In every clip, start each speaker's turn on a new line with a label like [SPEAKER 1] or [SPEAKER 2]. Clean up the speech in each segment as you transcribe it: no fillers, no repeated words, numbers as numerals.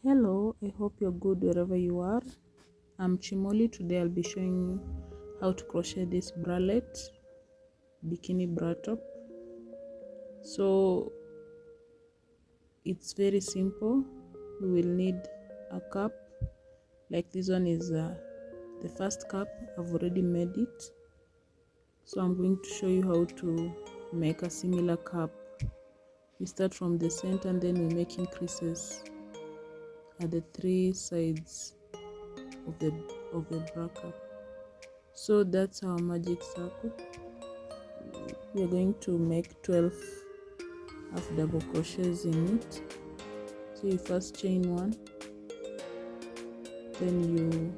[SPEAKER 1] Hello, I hope you're good wherever you are. I'm Chimoli. Today I'll be showing you how to crochet this bralette bikini bra top. So it's very simple. We will need a cup like this one is the first cup. I've already made it, so I'm going to show you how to make a similar cup. We start from the center and then we make increases at the three sides of the bra cup. So that's our magic circle. We are going to make 12 half double crochets in it. So you first chain one, then you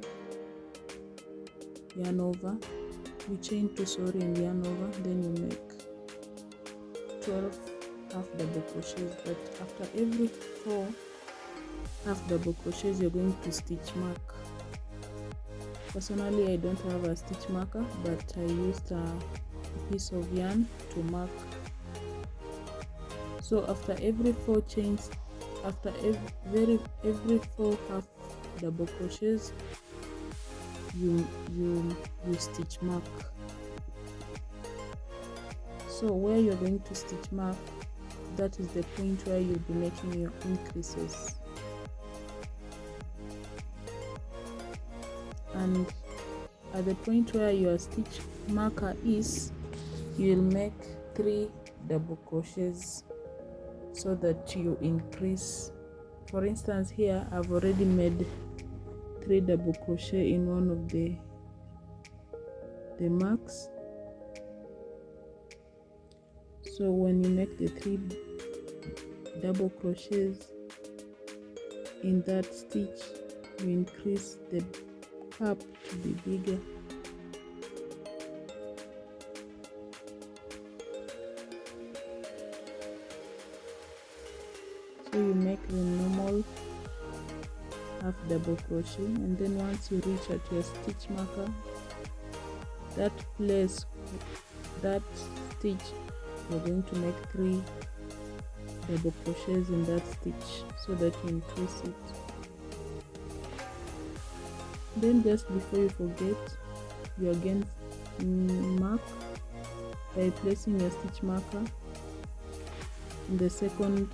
[SPEAKER 1] yarn over, you chain two, and yarn over, then you make 12 half double crochets. But after every 4 half double crochets you're going to stitch mark. Personally, I don't have a stitch marker, but I used a piece of yarn to mark. So after every 4 chains, after every 4 half double crochets, you stitch mark. So where you're going to stitch mark, that is the point where you'll be making your increases. And at the point where your stitch marker is, you will make 3 double crochets so that you increase. For instance, here I've already made 3 double crochet in one of the marks. So when you make the 3 double crochets in that stitch, you increase the cup to be bigger. So you make the normal half double crochet, and then once you reach at your stitch marker, that place, that stitch, you're going to make 3 double crochets in that stitch so that you increase it. Then just before you forget, you again mark by placing your stitch marker in the second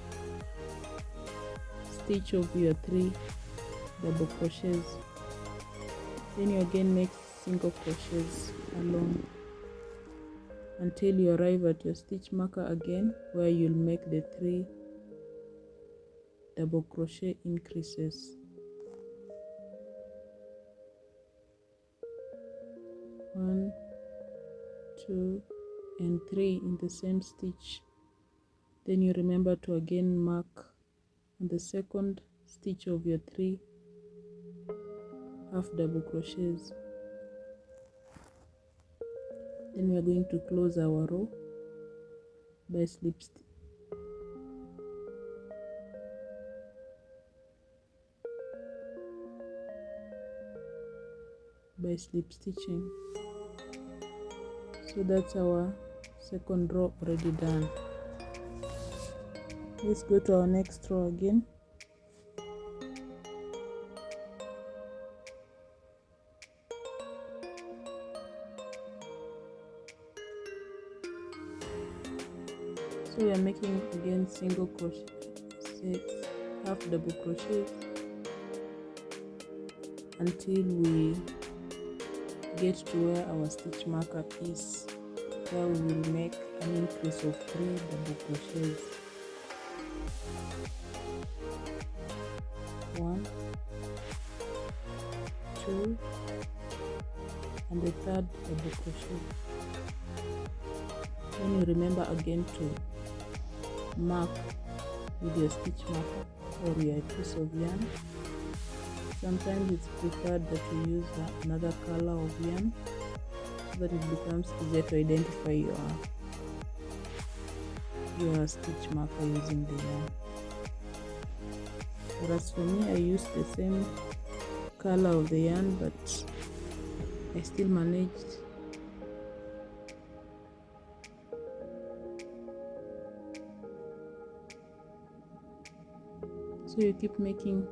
[SPEAKER 1] stitch of your 3 double crochets. Then you again make single crochets along until you arrive at your stitch marker again, where you'll make the 3 double crochet increases. 1, 2, and 3 in the same stitch. Then you remember to again mark on the second stitch of your 3 half double crochets. Then we are going to close our row by slip stitching. So that's our second row already done. Let's go to our next row again. So we are making again single crochet, half double crochets until we get to where our stitch marker is, where we will make an increase of 3 double crochets. 1, 2, and the third double crochet. Then you remember again to mark with your stitch marker or your piece of yarn. Sometimes it's preferred that you use another color of yarn so that it becomes easier to identify your stitch marker using the yarn. Whereas for me, I used the same color of the yarn, but I still managed so you keep making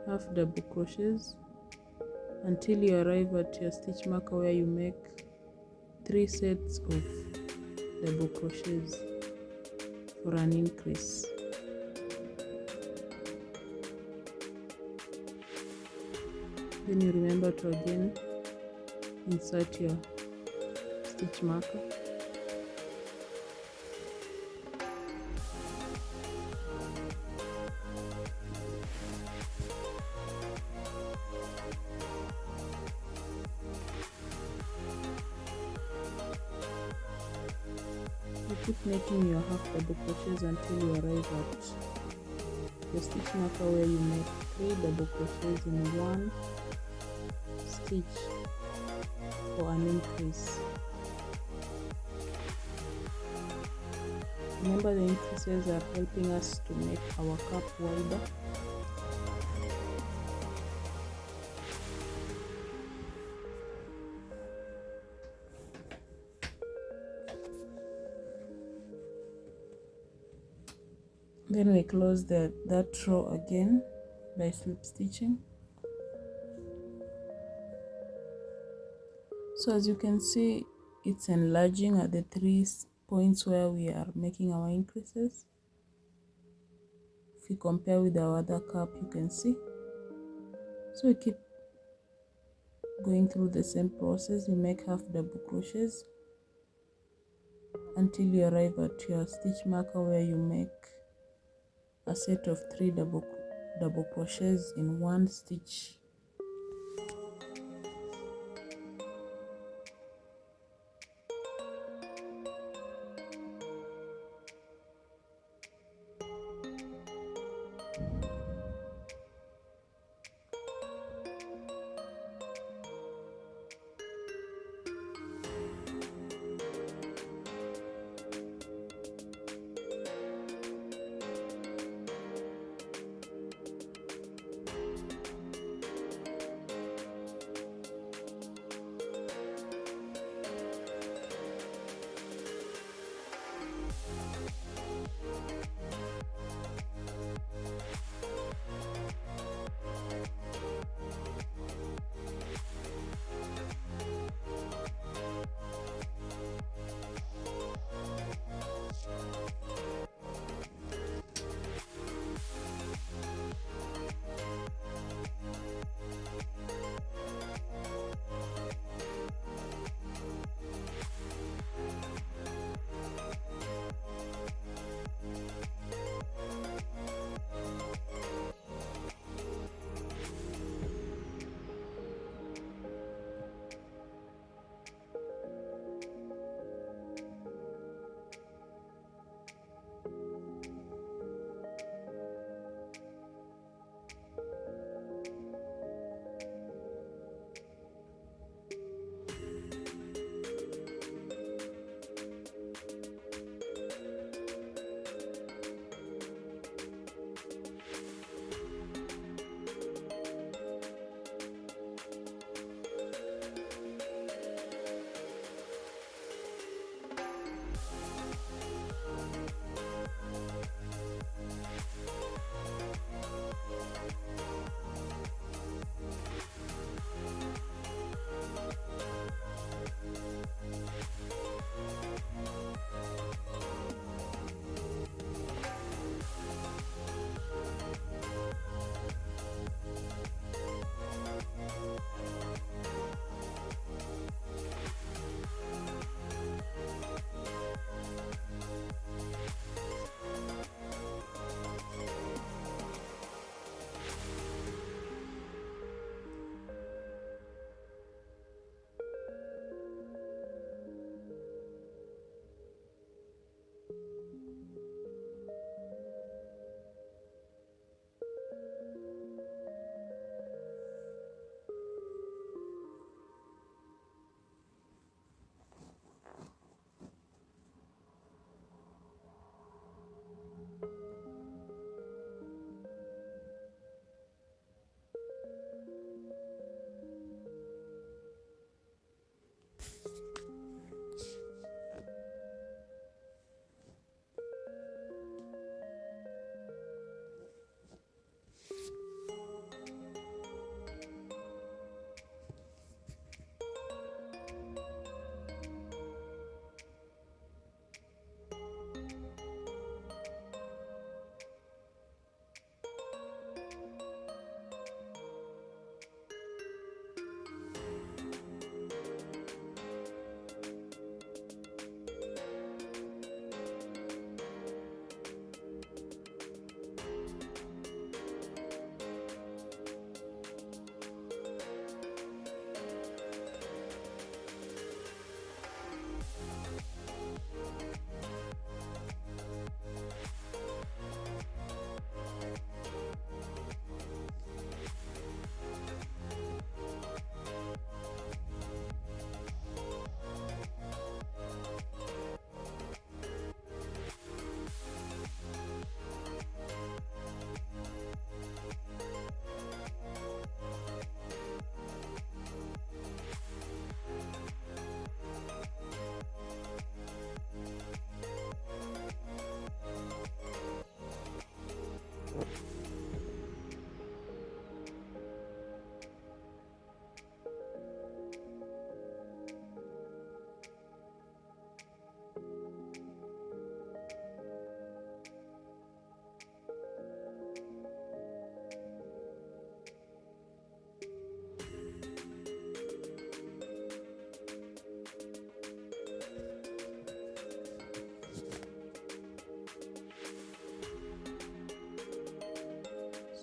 [SPEAKER 1] half double crochets until you arrive at your stitch marker where you make 3 sets of double crochets for an increase. Then you remember to again insert your stitch marker. You keep making your half double crochets until you arrive at your stitch marker where you make 3 double crochets in one stitch for an increase. Remember, the increases are helping us to make our cup wider. Then we close that row again by slip stitching. So as you can see, it's enlarging at the 3 points where we are making our increases. If you compare with our other cup, you can see. So we keep going through the same process. You make half double crochets until you arrive at your stitch marker where you make a set of 3 double crochets in one stitch.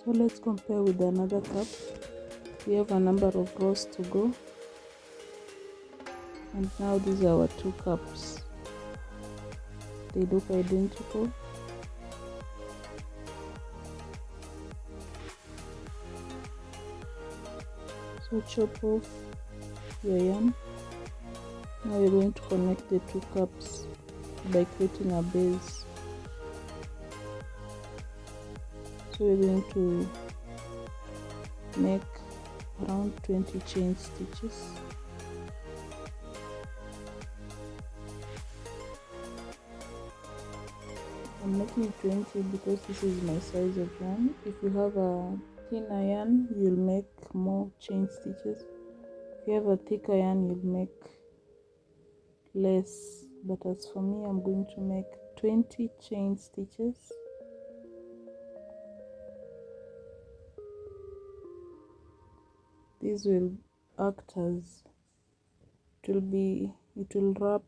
[SPEAKER 1] So let's compare with another cup. We have a number of rows to go, and now these are our two cups. They look identical. So chop off your yarn. Now we're going to connect the two cups by creating a base. So we're going to make around 20 chain stitches. I'm making 20 because this is my size of yarn. If you have a thinner yarn, you'll make more chain stitches. If you have a thicker yarn, you'll make less. But as for me, I'm going to make 20 chain stitches. These will act as, it will wrap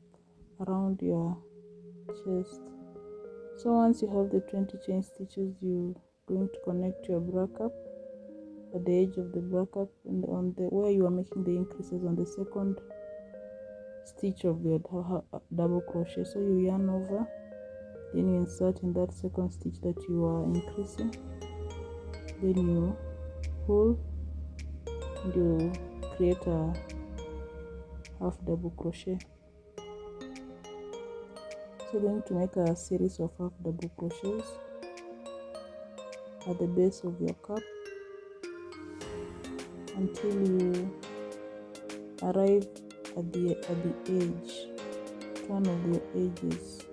[SPEAKER 1] around your chest. So once you have the 20 chain stitches, you're going to connect your bra cup at the edge of the bra cup, and on the where you are making the increases on the second stitch of your double crochet. So you yarn over, then you insert in that second stitch that you are increasing, then you pull and you create a half double crochet. So you're going to make a series of half double crochets at the base of your cup until you arrive at the edge, one of your edges,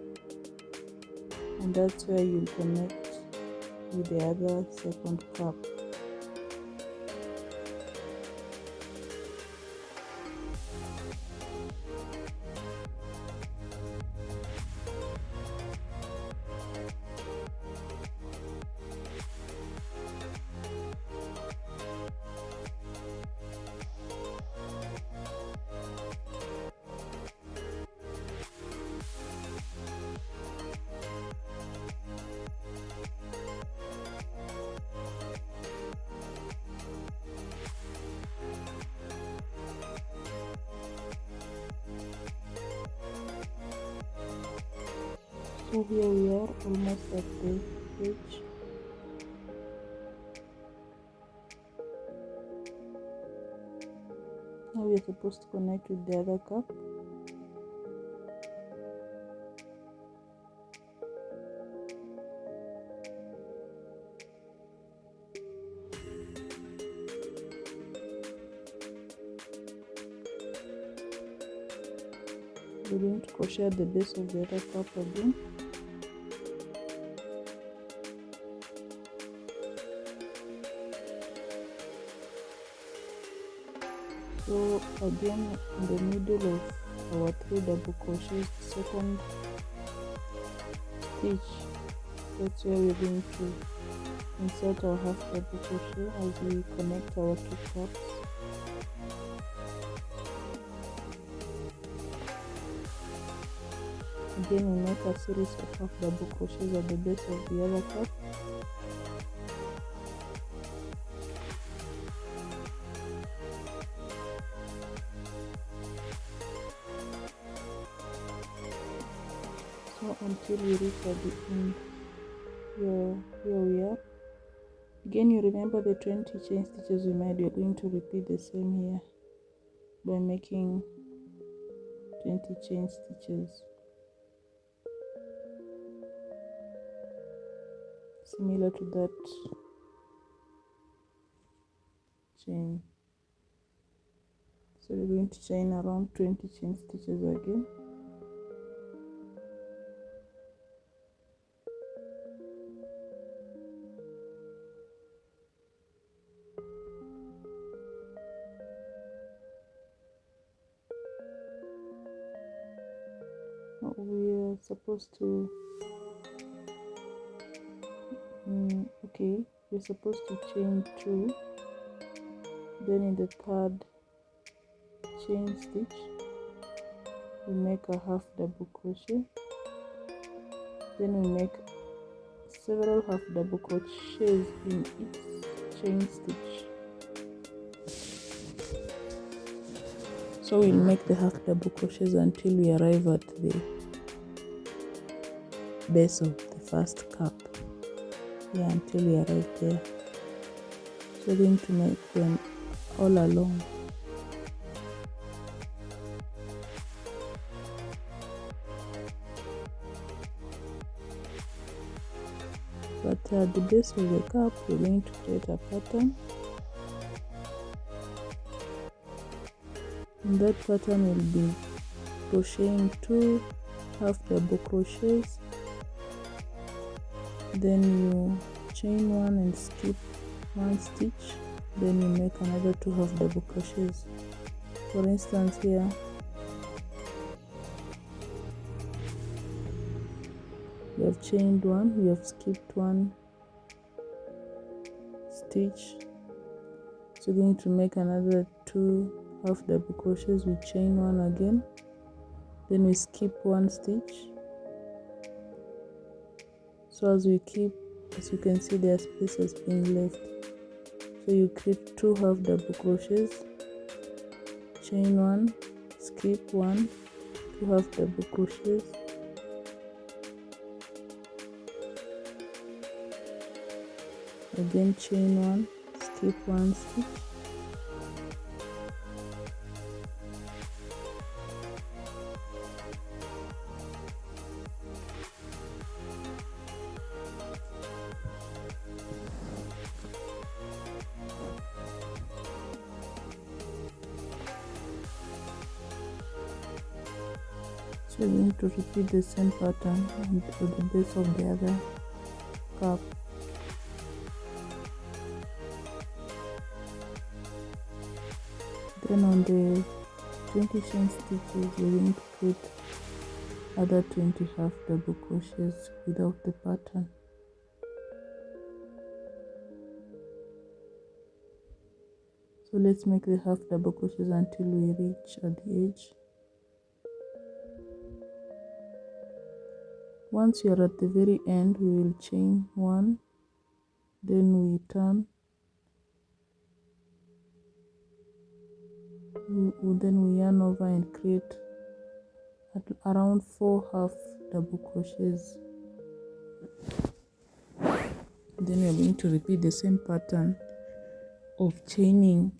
[SPEAKER 1] and that's where you'll connect with the other second cup. So here we are almost at the edge. Now we are supposed to connect with the other cup. We're going to crochet at the base of the other cup again. So again, in the middle of our 3 double crochets, second stitch, that's where we're going to insert our half double crochet as we connect our 2 cups. Again, we make a series of half double crochets at the base of the other cup. So until we reach at the end, here we are. Again, you remember the 20 chain stitches we made. You're going to repeat the same here by making 20 chain stitches, similar to that chain. So we're going to chain around 20 chain stitches again. we are supposed to okay, you're supposed to chain 2, then in the third chain stitch we make a half double crochet, then we make several half double crochets in each chain stitch. So we'll make the half double crochets until we arrive at the base of the first cup. Yeah, until we arrive there. So we're going to make them all along. But at the base of the cup, we're going to create a pattern. In that pattern, we'll be crocheting 2 half double crochets. Then you chain 1 and skip 1 stitch. Then you make another 2 half double crochets. For instance, here we have chained 1, we have skipped 1 stitch, so we're going to make another 2 half double crochets. We chain 1 again, then we skip 1 stitch. So as you can see, there are spaces being left, so you create 2 half double crochets, chain 1, skip 1, 2 half double crochets, again chain 1, skip 1 stitch, so we need to repeat the same pattern to the base of the other cup. Then on the 20 chain stitches, we're going to create other 20 half double crochets without the pattern. So let's make the half double crochets until we reach at the edge. Once you're at the very end, we will chain 1, then we turn, then we yarn over and create around 4 half double crochets. Then we're going to repeat the same pattern of chaining,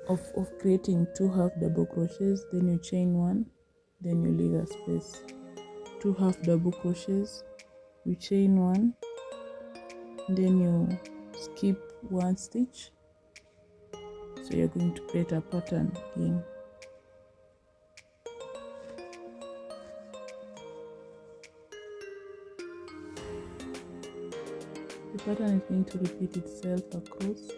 [SPEAKER 1] of creating 2 half double crochets. Then you chain 1, then you leave a space, 2 half double crochets, you chain 1, then you skip 1 stitch. So you're going to create a pattern again. The pattern is going to repeat itself across.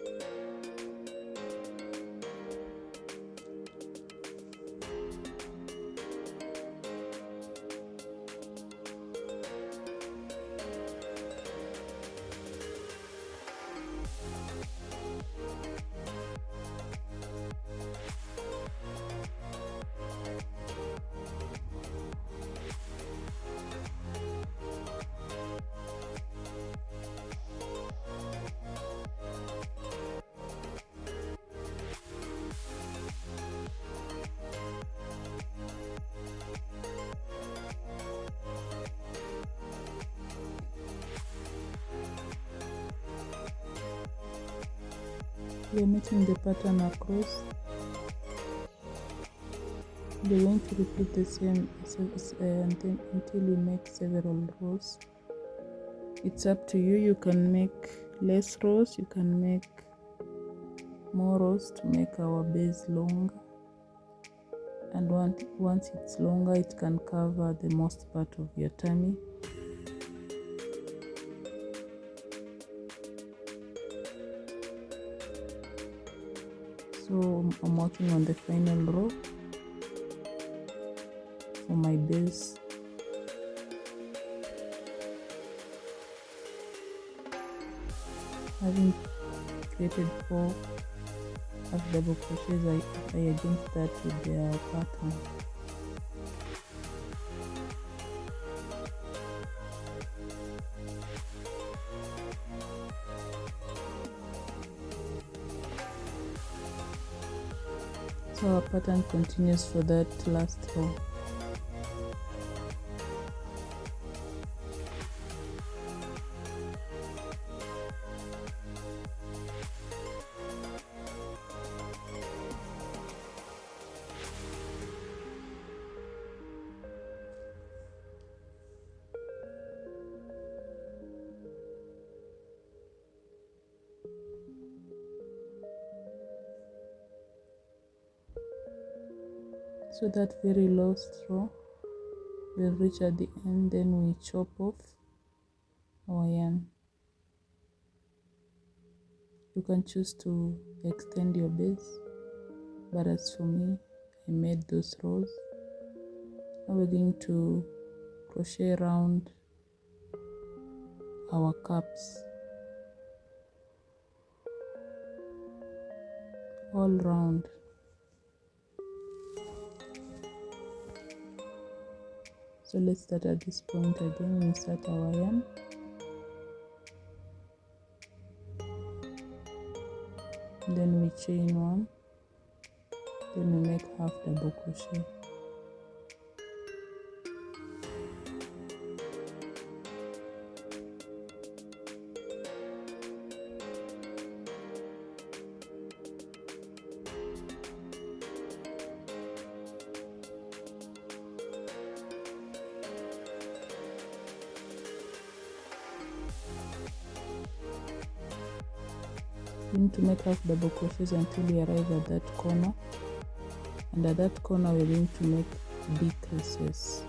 [SPEAKER 1] We're making the pattern across. We're going to repeat the same until we make several rows. It's up to you. You can make less rows, you can make more rows to make our base longer, and once it's longer, it can cover the most part of your tummy. So I'm working on the final row for my base Having created 4 half double crochets, I again start with the pattern. So our pattern continues for that last row. So that very last row we'll reach at the end, then we chop off our yarn. You can choose to extend your base, but as for me, I made those rows. Now we're going to crochet around our cups, all round. So let's start at this point again. We insert our yarn, then we chain 1, then we make half double crochet. You need to make half double crochets until we arrive at that corner, and at that corner we're going to make decreases,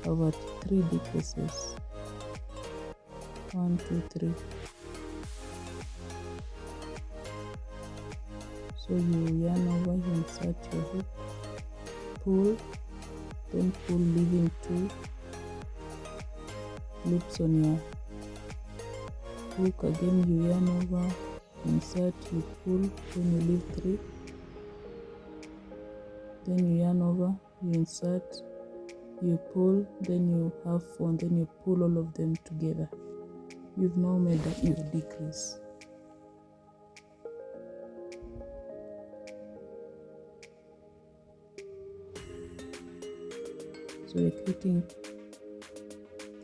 [SPEAKER 1] over 3 decreases. 1, 2, 3. So you yarn over, you insert your hook, pull, then pull, leaving 2 loops on your hook. Again you yarn over, insert, you pull, then you leave 3, then you yarn over, you insert, you pull, then you have 1, then you pull all of them together. You've now made your decrease. So we're creating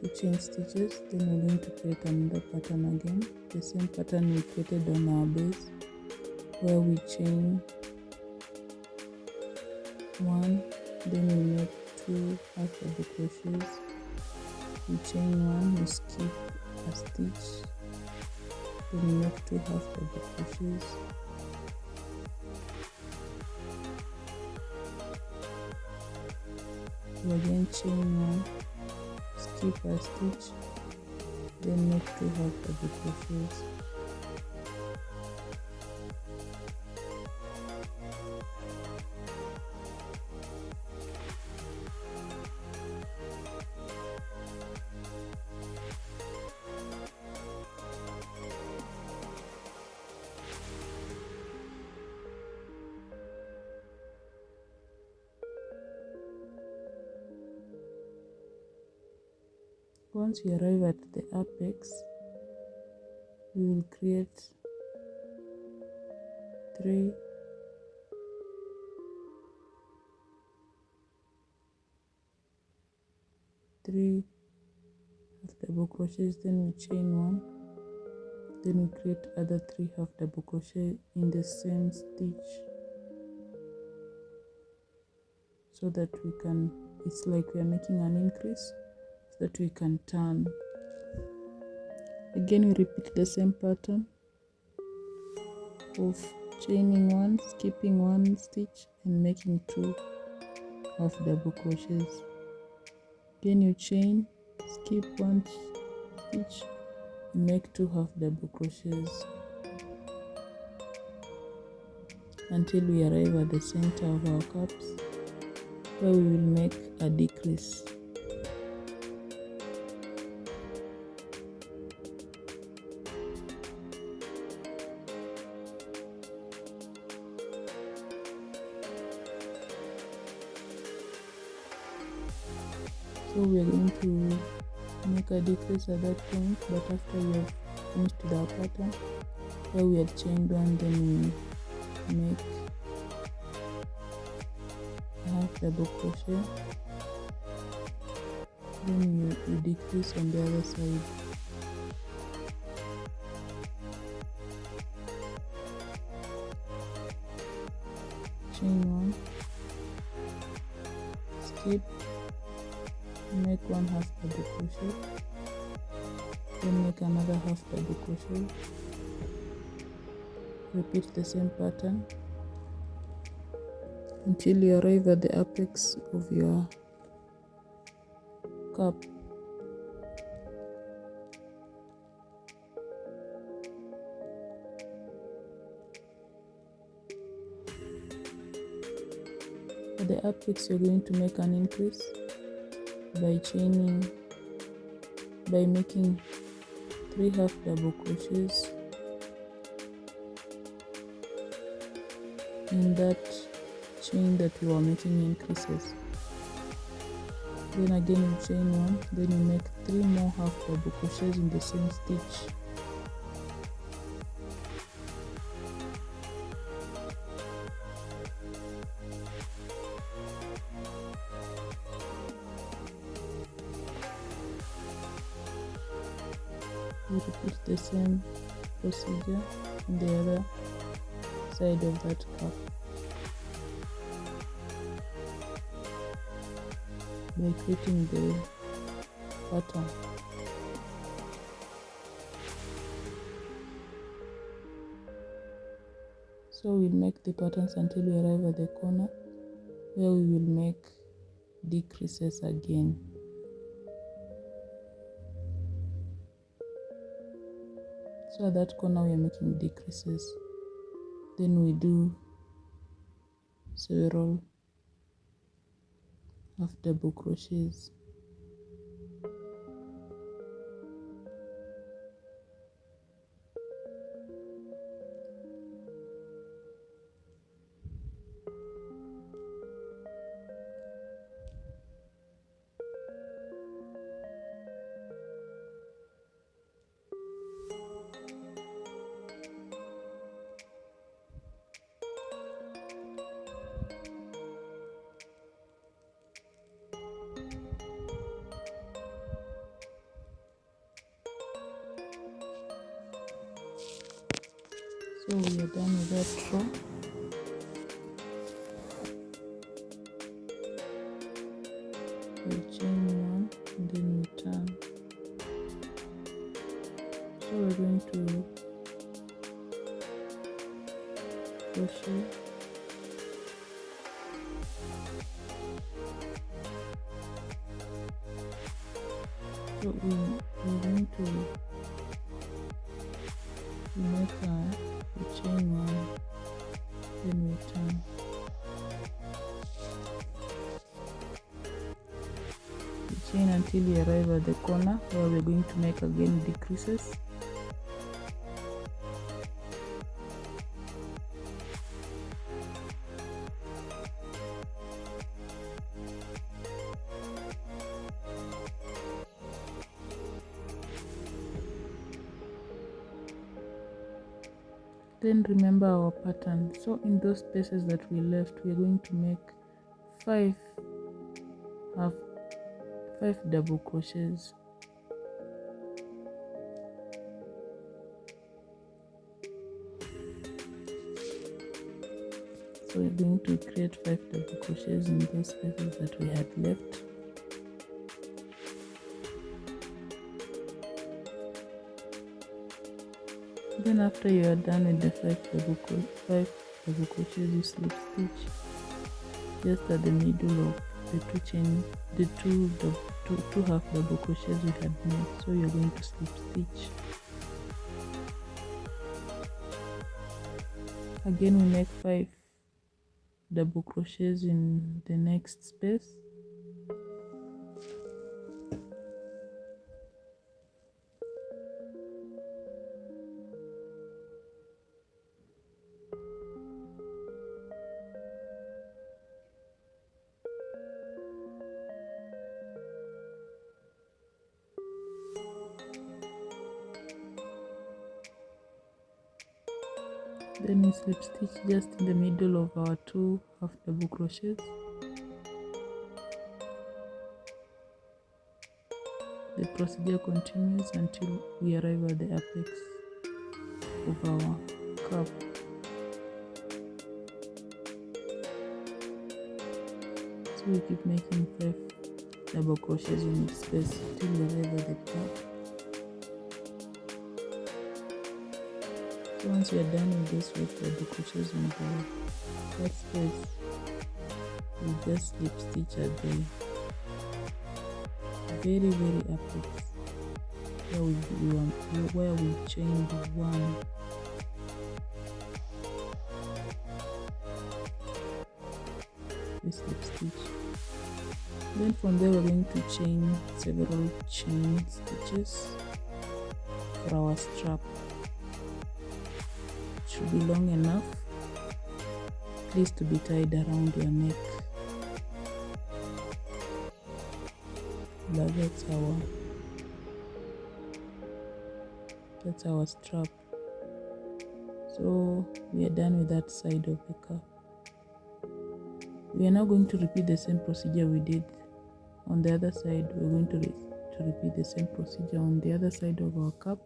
[SPEAKER 1] 2 chain stitches, then we're going to create another pattern again, the same pattern we created on our base, where we chain 1, then we make 2 half double crochets, we chain 1, we skip a stitch, then we make 2 half double crochets, we again chain 1, skip a stitch, then make 2 half double crochets. Once we arrive at the apex, we will create 3 half double crochets, then we chain 1, then we create other 3 half double crochet in the same stitch, so that we can, it's like we are making an increase, so that we can turn. Again we repeat the same pattern of chaining 1, skipping 1 stitch, and making 2 half double crochets. Again you chain, skip 1 stitch, and make 2 half double crochets until we arrive at the center of our cups, where we will make a decrease. So we are going to make a decrease at that point, but after we have finished with our pattern where we had chained one, then we make a half double crochet, then you decrease on the other side. Chain one, skip, make one half double crochet, then make another half double crochet, repeat the same pattern until you arrive at the apex of your cup. At the apex, you're going to make an increase by making 3 half double crochets in that chain that you are making increases. Then again you chain one, then you make 3 more half double crochets in the same stitch. You repeat the same procedure on the other side of that cup by creating the pattern. So we'll make the patterns until we arrive at the corner where we will make decreases again. So at that corner we are making decreases, then we do several half double crochets. So we are done with that row. We chain one and then we turn. So we're going to crochet, so we're going to make we chain one, then we turn. We chain until we arrive at the corner where we're going to make again decreases. Then remember our pattern. So in those spaces that we left, we're going to make 5 double crochets. So we're going to create 5 double crochets in those spaces that we had left. Then after you are done with the 5 double crochets, you slip stitch just at the middle of the two half double crochets we had made. So you're going to slip stitch. Again we make 5 double crochets in the next space. Then we slip stitch just in the middle of our 2 half double crochets. The procedure continues until we arrive at the apex of our cup. So we keep making 5 double crochets in each space till we arrive at the top. So once we are done with this 5 double crochets in the first space, we just slip stitch at the very apex where we chained 1. We slip stitch. Then from there we're going to chain several chain stitches for our strap. It should be long enough, at least to be tied around your neck. But that's our strap. So we are done with that side of the cup. We are now going to repeat the same procedure we did on the other side. We're going to repeat the same procedure on the other side of our cup.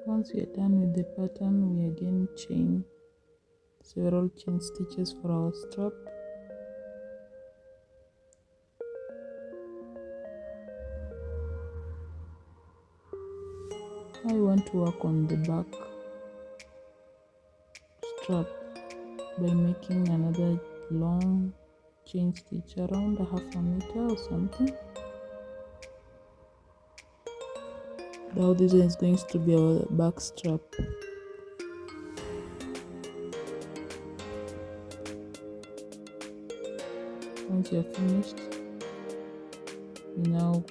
[SPEAKER 1] Once we are done with the pattern, we again chain several chain stitches for our strap. I want to work on the back strap by making another long chain stitch around 1/2 meter or something. Now this one is going to be our back strap. Once we are finished, we're now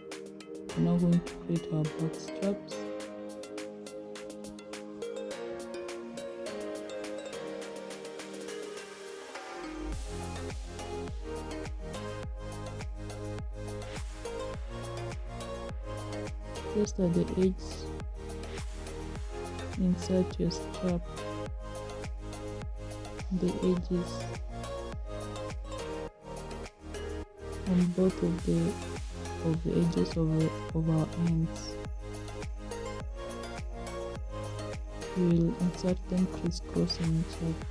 [SPEAKER 1] going to create our back straps. Just at the edge, insert your strap, the edges on both of the edges of our ends. We will insert them crisscrossing each other.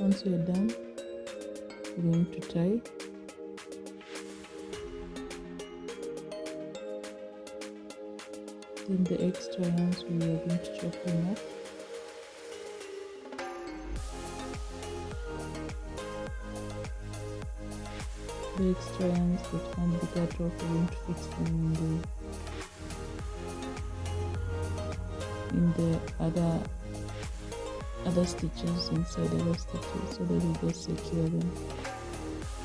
[SPEAKER 1] Once we are done, we're going to tie. Then the extra ones we are going to chop them off. the extra ends that can't be cut off. We're going to fix them in the other stitches, inside other stitches, so that you just secure them.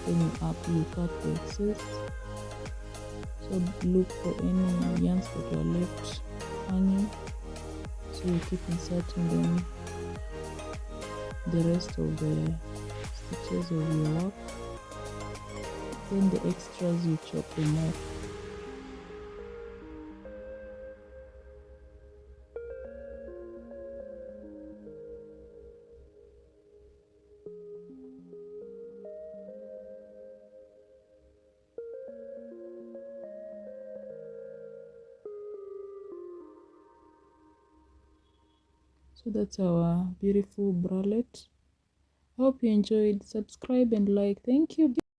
[SPEAKER 1] Then you cut the excess. So look for any yarns that are left hanging, so you keep inserting them the rest of the stitches of your work. Then the extras, you chop them off. So that's our beautiful bralette. I hope you enjoyed. Subscribe and like. Thank you.